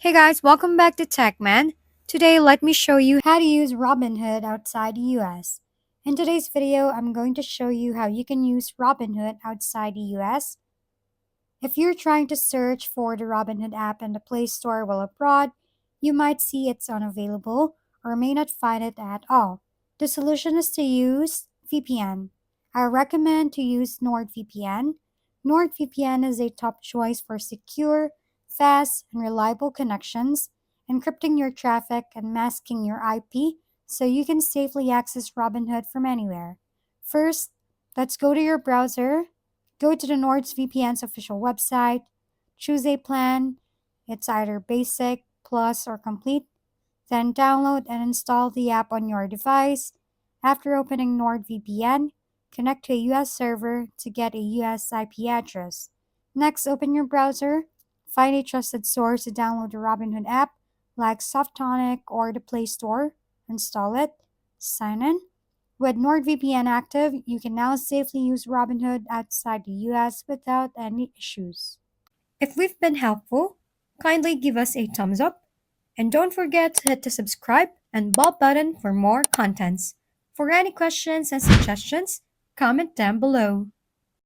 Hey guys, welcome back to TechMan. Today, let me show you how to use Robinhood outside the US. In today's video, I'm going to show you how you can use Robinhood outside the US. If you're trying to search for the Robinhood app in the Play Store while abroad, you might see it's unavailable or may not find it at all. The solution is to use VPN. I recommend to use NordVPN. NordVPN is a top choice for secure, fast, and reliable connections, encrypting your traffic and masking your IP so you can safely access Robinhood from anywhere. First, let's go to your browser. Go to the NordVPN's official website, choose a plan. It's either basic, plus, or complete. Then download and install the app on your device. After opening NordVPN, connect to a US server to get a US IP address. Next, open your browser. Find a trusted source to download the Robinhood app, like Softonic or the Play Store. Install it. Sign in. With NordVPN active, you can now safely use Robinhood outside the US without any issues. If we've been helpful, kindly give us a thumbs up and don't forget to hit the subscribe and bell button for more contents. For any questions and suggestions, comment down below.